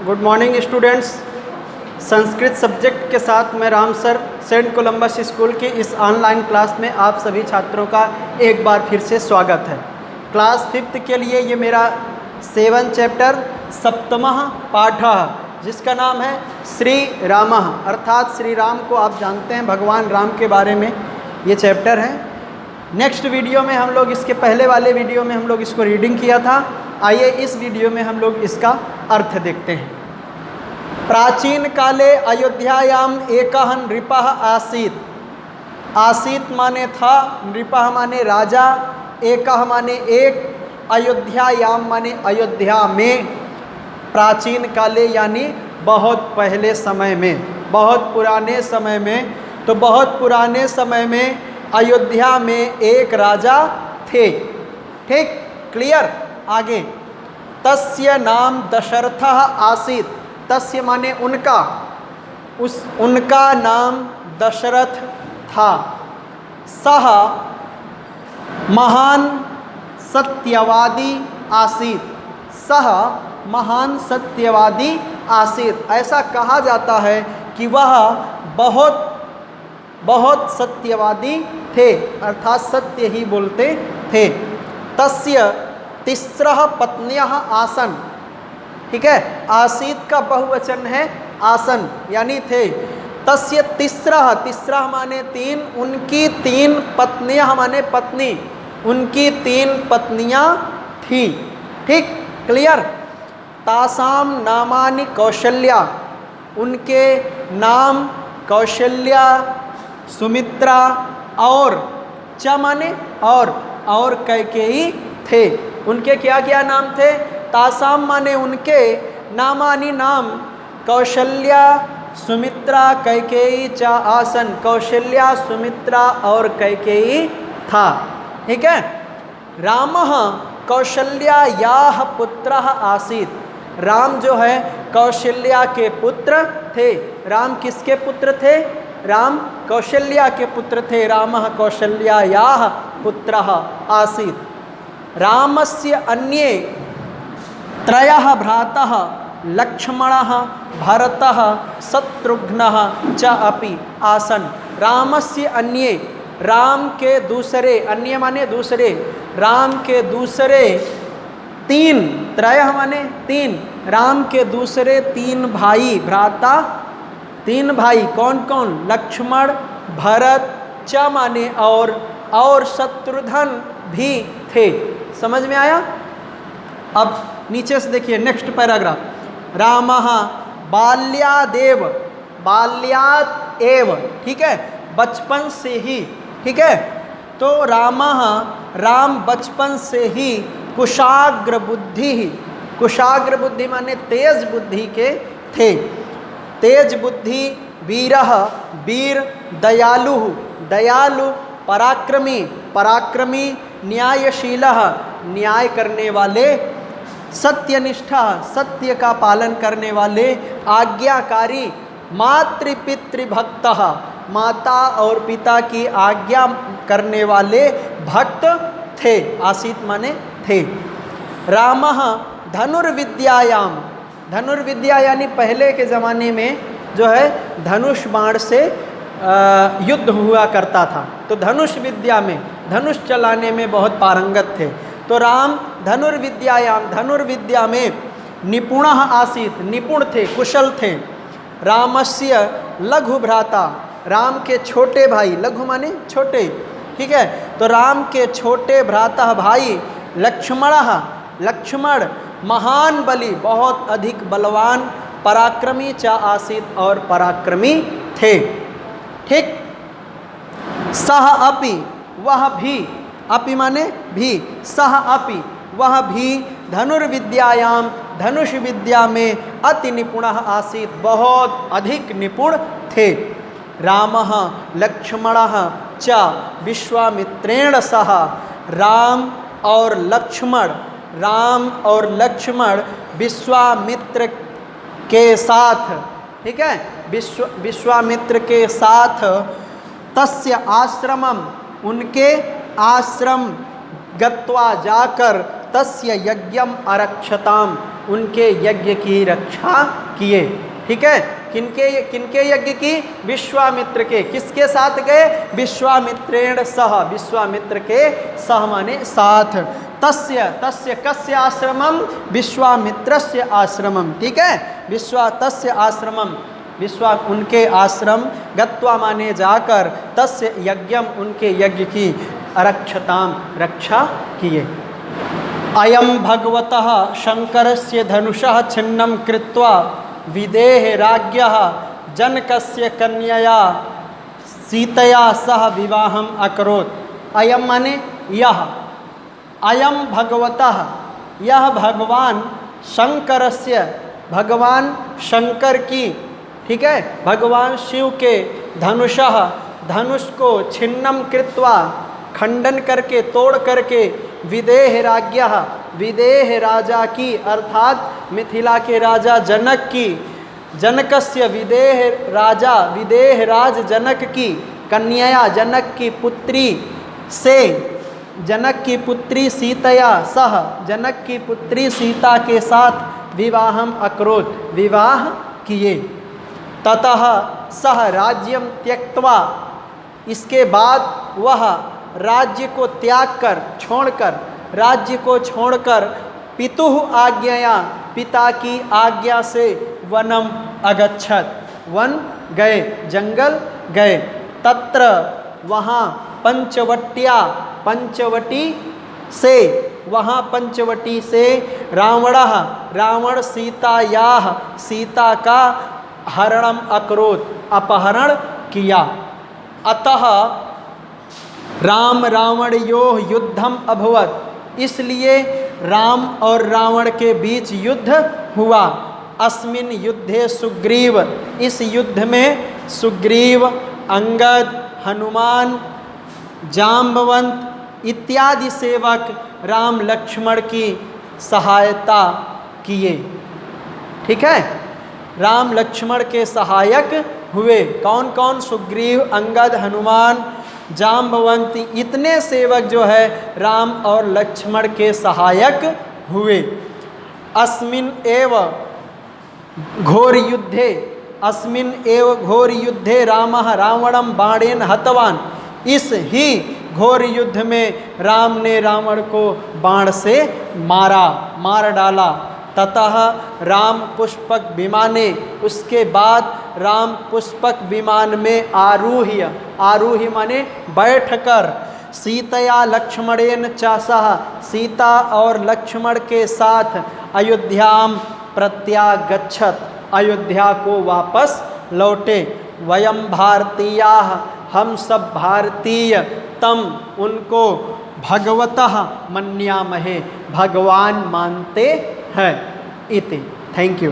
Good morning students. Sanskrit subject के साथ मैं Ram sir Saint Columbus school की इस ऑनलाइन क्लास में आप सभी छात्रों का एक बार फिर से स्वागत है। क्लास 5th के लिए ये मेरा 7 चैप्टर सप्तमः पाठः जिसका नाम है श्री रामः, अर्थात श्री राम को आप जानते हैं, भगवान राम के बारे में ये चैप्टर है। नेक्स्ट वीडियो में हम लोग, इसके पहले वाले वीडियो में हम लोग इसको रीडिंग किया था। आइए इस वीडियो में हम लोग इसका अर्थ देखते हैं। प्राचीन काले अयोध्यायाम एकः नृपः आसीत्। आसीत माने था, नृपः माने राजा, एकः माने एक, अयोध्यायाम माने अयोध्या में। प्राचीन काले यानी बहुत पहले समय में, बहुत पुराने समय में। तो बहुत पुराने समय में अयोध्या में एक राजा थे। ठीक, क्लियर। आगे, तस्य नाम दशरथः आसीत्। तस्य माने उनका, उनका नाम दशरथ था। सह महान सत्यवादी आसीत्। सह महान सत्यवादी आसीत्। ऐसा कहा जाता है कि वह बहुत बहुत सत्यवादी थे, अर्थात सत्य ही बोलते थे। तस्य तिस्रः पत्न्यः आसन। ठीक है, आसीत का बहुवचन है आसन, यानी थे। तस्य तिस्रः, तिस्रः माने 3, उनकी 3 पत्नियाँ माने पत्नी, उनकी 3 पत्नियाँ थी। ठीक, क्लियर। तासाम नामानि कौशल्या। उनके नाम कौशल्या, सुमित्रा और च माने और कैकेयी थे। उनके क्या क्या नाम थे? तासाम माने उनके, नामानि नाम, कौशल्या, सुमित्रा, कैकेयी च आसन। कौशल्या, सुमित्रा और कैकेयी था। ठीक है। रामः कौशल्यायाः पुत्रः आसीत्। राम जो है कौशल्या के पुत्र थे। राम किसके पुत्र थे? राम कौशल्या के पुत्र थे। रामः कौशल्यायाः पुत्रः आसीत्। रामस्य अन्ये त्रयः भ्रातः लक्ष्मणः, भरतः, शत्रुघ्नः च अपि आसन्। रामस्य अन्ये, राम के दूसरे, अन्य माने दूसरे, राम के दूसरे 3, त्रयः माने 3, राम के दूसरे 3 भाई, भ्राता 3 भाई। कौन कौन? लक्ष्मण, भरत, च माने और शत्रुघ्न भी थे। समझ में आया? अब नीचे से देखिए नेक्स्ट पैराग्राफ। रामः बाल्यादेव, बाल्यात एव। ठीक है, बचपन से ही। ठीक है, तो राम बचपन से ही कुशाग्र बुद्धि, कुशाग्र बुद्धि माने तेज बुद्धि के थे। तेज बुद्धि, वीरः वीर, दयालु दयालु, पराक्रमी पराक्रमी, न्यायशीलः न्याय करने वाले, सत्यनिष्ठा सत्य का पालन करने वाले, आज्ञाकारी, मातृपितृभक्तः माता और पिता की आज्ञा करने वाले भक्त थे। आसीत माने थे। रामः धनुर्विद्यायाम। धनुर्विद्या यानी पहले के ज़माने में जो है धनुष बाण से युद्ध हुआ करता था। तो धनुष विद्या में, धनुष चलाने में बहुत पारंगत थे। तो राम धनुर्विद्यायाम, धनुर्विद्या में निपुणः आसीत्, निपुण थे, कुशल थे। रामस्य लघु भ्राता, राम के छोटे भाई, लघु माने छोटे। ठीक है, तो राम के छोटे भ्राता भाई लक्ष्मणः, लक्ष्मण महान बली, बहुत अधिक बलवान, पराक्रमी च आसीत् और पराक्रमी थे। ठीक। सह अपि, वह भी, अपि माने भी, सह अपि वह भी, धनुर्विद्यायाम धनुष विद्या में अति निपुणः आसीत्, बहुत अधिक निपुण थे। रामः लक्ष्मणः च विश्वामित्रेण सह। राम और लक्ष्मण विश्वामित्र के साथ। ठीक है, विश्वामित्र के साथ। तस्य आश्रमम, उनके आश्रम, गत्वा जाकर, तस्य यज्ञम अरक्षताम, उनके यज्ञ की रक्षा किए। ठीक है, किनके यज्ञ की? विश्वामित्र के। किसके साथ गए? विश्वामित्रेण सह, विश्वामित्र के सह माने साथ। तस्य कस्य आश्रमम? विश्वामित्रस्य आश्रमम। ठीक है, तस्य आश्रमम, उनके आश्रम, गत्वा माने जाकर, तस्य यज्ञम, उनके यज्ञ की, अरक्षताम, रक्षा किए। अयम भगवतः शंकरस्य धनुषः छिन्नं कृत्वा विदेह राज्ञः जनकस्य कन्यया सीतया सह विवाहम अकरोत्। अयम माने यह, अयम भगवतः, यह भगवान शंकरस्य, भगवान शंकर की, ठीक है, भगवान शिव के, धनुषः, धनुष को, छिन्नम कृत्वा, खंडन करके, तोड़ करके, विदेह राज्ञः, विदेह राजा की, अर्थात मिथिला के राजा जनक की, जनकस्य, विदेह राजा, विदेह राज जनक की, कन्या, जनक की पुत्री से, जनक की पुत्री सीतया सह, जनक की पुत्री सीता के साथ विवाहम अकरोत्, विवाह किए। ततः सह राज्यम त्यक्त्वा, इसके बाद वह राज्य को त्याग कर, छोड़कर, राज्य को छोड़कर, पितुः आज्ञया, पिता की आज्ञा से, वनम अगच्छत, वन गए, जंगल गए। तत्र, वहाँ, पंचवट्या, पंचवटी से, वहाँ पंचवटी से, रावणः, रावण सीतायाः, सीता का हरणम अकरोत्, अपहरण किया। अतः राम रावणयोः युद्धम अभवत्, इसलिए राम और रावण के बीच युद्ध हुआ। अस्मिन् युद्धे सुग्रीव, इस युद्ध में सुग्रीव, अंगद, हनुमान, जाम्बवंत इत्यादि सेवक राम लक्ष्मण की सहायता किए। ठीक है, राम लक्ष्मण के सहायक हुए। कौन कौन? सुग्रीव, अंगद, हनुमान, जाम्बवंत, इतने सेवक जो है राम और लक्ष्मण के सहायक हुए। अस्मिन् एव घोर युद्धे, अस्मिन् एव घोर युद्धे रामः रावणं बाणेन हतवान, इस ही घोर युद्ध में राम ने रावण को बाण से मारा, मार डाला। ततः राम पुष्पक विमाने, उसके बाद राम पुष्पक विमान में आरूह्य, आरूह्य माने बैठकर, सीतया लक्ष्मणेन च सह, सीता और लक्ष्मण के साथ, अयोध्याम प्रत्यागच्छत, अयोध्या को वापस लौटे। वयम भारतीयाः, हम सब भारतीय, तम, उनको, भगवतः मन्यामहे, भगवान मानते हैं। इति। Thank you.